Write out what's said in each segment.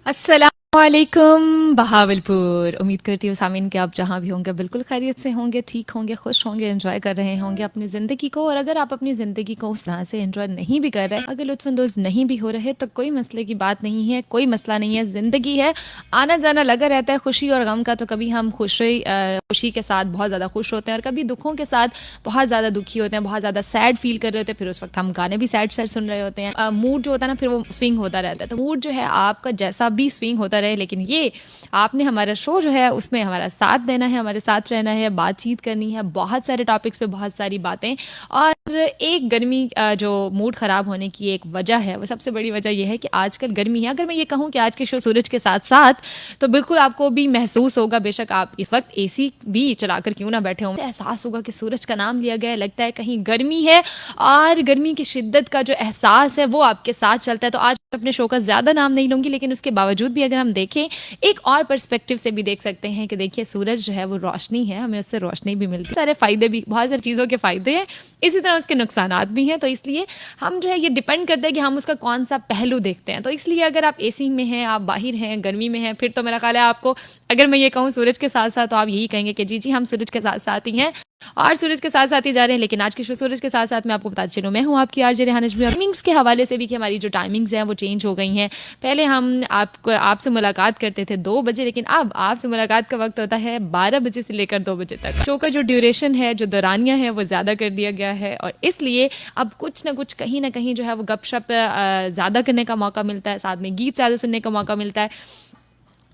अस्सलामुअलैकुम बहावलपुर। उम्मीद करती हूँ सामीन कि आप जहाँ भी होंगे बिल्कुल खैरियत से होंगे, ठीक होंगे, खुश होंगे, एंजॉय कर रहे होंगे अपनी ज़िंदगी को। और अगर आप अपनी ज़िंदगी को उस तरह से एंजॉय नहीं भी कर रहे, अगर लुत्फ़अंदोज़ नहीं भी हो रहे, तो कोई मसले की बात नहीं है, कोई मसला नहीं है। ज़िंदगी है, आना जाना लगा रहता है खुशी और गम का। तो कभी हम खुशी के साथ बहुत ज़्यादा खुश होते हैं और कभी दुखों के साथ बहुत ज़्यादा दुखी होते हैं, बहुत ज़्यादा सैड फील कर रहे होते हैं। फिर उस वक्त हम गाने भी सैड सैड सुन रहे होते हैं। मूड जो होता है ना, फिर वो स्विंग होता रहता है। तो मूड जो है आपका जैसा भी स्विंग होता रहे, लेकिन ये आपने हमारा शो जो है उसमें हमारा साथ देना है, हमारे साथ रहना है, बातचीत करनी है, बहुत सारे टॉपिक्स पे बहुत सारी बातें। और एक गर्मी जो मूड ख़राब होने की एक वजह है, वो सबसे बड़ी वजह यह है कि आजकल गर्मी है। अगर मैं ये कहूँ कि आज के शो सूरज के साथ साथ, तो बिल्कुल आपको भी महसूस होगा, बेशक आप इस वक्त एसी भी चलाकर क्यों ना बैठे हों, एहसास होगा कि सूरज का नाम लिया गया है, लगता है कहीं गर्मी है और गर्मी की शिद्दत का जो एहसास है वो आपके साथ चलता है। तो आज अपने शो का ज़्यादा नाम नहीं लूँगी, लेकिन उसके बावजूद भी अगर हम देखें, एक और पर्सपेक्टिव से भी देख सकते हैं कि देखिए सूरज जो है वो रोशनी है, हमें उससे रोशनी भी मिलती है, सारे फ़ायदे भी, बहुत सारी चीज़ों के फ़ायदे हैं, इसी तरह उसके नुकसानात भी हैं। तो इसलिए हम जो है ये डिपेंड करता है कि हम उसका कौन सा पहलू देखते हैं। तो इसलिए अगर आप एसी में हैं, आप बाहर हैं, गर्मी में हैं, फिर तो मेरा ख्याल है आपको, अगर मैं ये कहूँ सूरज के साथ साथ, तो आप यही कहेंगे कि जी जी हम सूरज के साथ साथ ही हैं और सूरज के साथ साथ ही जा रहे हैं। लेकिन आज के शो सूरज के साथ साथ मैं आपको बताती चलूँ, मैं हूँ आपकी आरजे रेहान अजमी। और टाइमिंग्स के हवाले से भी कि हमारी जो टाइमिंग्स हैं वो चेंज हो गई हैं। पहले हम आपसे मुलाकात करते थे 2 बजे, लेकिन अब आपसे मुलाकात का वक्त होता है 12 बजे से लेकर 2 बजे तक। शो का जो ड्यूरेशन है, जो दौरानिया है, वो ज़्यादा कर दिया गया है और इसलिए अब कुछ ना कुछ कहीं ना कहीं जो है वो गपशप ज़्यादा करने का मौका मिलता है, साथ में गीत ज़्यादा सुनने का मौका मिलता है।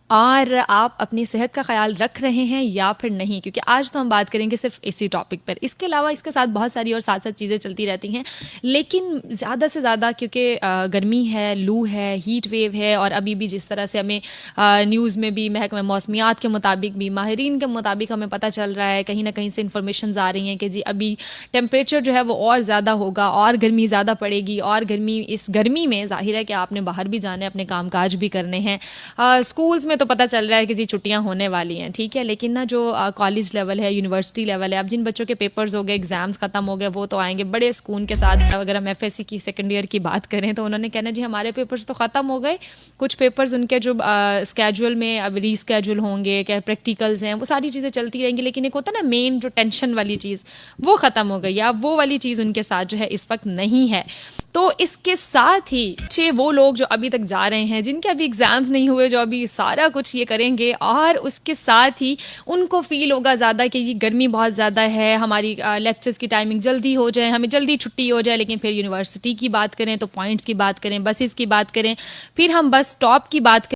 और आप अपनी सेहत का ख्याल रख रहे हैं या फिर नहीं, क्योंकि आज तो हम बात करेंगे सिर्फ इसी टॉपिक पर। इसके अलावा इसके साथ बहुत सारी और साथ साथ चीज़ें चलती रहती हैं, लेकिन ज़्यादा से ज़्यादा क्योंकि गर्मी है, लू है, हीट वेव है और अभी भी जिस तरह से हमें न्यूज़ में भी, महकमा मौसमियात के मुताबिक भी, माहिरीन के मुताबिक हमें पता चल रहा है, कहीं ना कहीं से इंफॉर्मेशन आ रही हैं कि जी अभी टेम्परेचर जो है वो और ज़्यादा होगा और गर्मी ज़्यादा पड़ेगी। और इस गर्मी में ज़ाहिर है कि आपने बाहर भी जाना है, अपने काम काज भी करने हैं। स्कूल्स में तो पता चल रहा है कि जी छुट्टियां होने वाली हैं, ठीक है, लेकिन ना जो कॉलेज लेवल है, यूनिवर्सिटी लेवल है, अब जिन बच्चों के पेपर्स हो गए, एग्जाम्स खत्म हो गए, वो तो आएंगे बड़े सुकून के साथ। अगर हम एफएससी की सेकंड ईयर की बात करें तो उन्होंने कहना जी हमारे पेपर्स तो ख़त्म हो गए, कुछ पेपर्स उनके जो स्केजुअल में अब रीस्केजुअल होंगे, क्या प्रैक्टिकल्स हैं, वो सारी चीज़ें चलती रहेंगी, लेकिन एक होता है ना मेन जो टेंशन वाली चीज़, वो ख़त्म हो गई, अब वो वाली चीज़ उनके साथ जो है इस वक्त नहीं है। तो इसके साथ ही वो लोग जो अभी तक जा रहे हैं, जिनके अभी एग्जाम्स नहीं हुए, जो अभी सारा कुछ ये करेंगे, और उसके साथ ही उनको फील होगा ज़्यादा कि ये गर्मी बहुत ज़्यादा है, हमारी लेक्चर्स की टाइमिंग जल्दी हो जाए, हमें जल्दी छुट्टी हो जाए। लेकिन फिर यूनिवर्सिटी की बात करें तो पॉइंट्स की बात करें, बसेस की बात करें, फिर हम बस स्टॉप की बात करें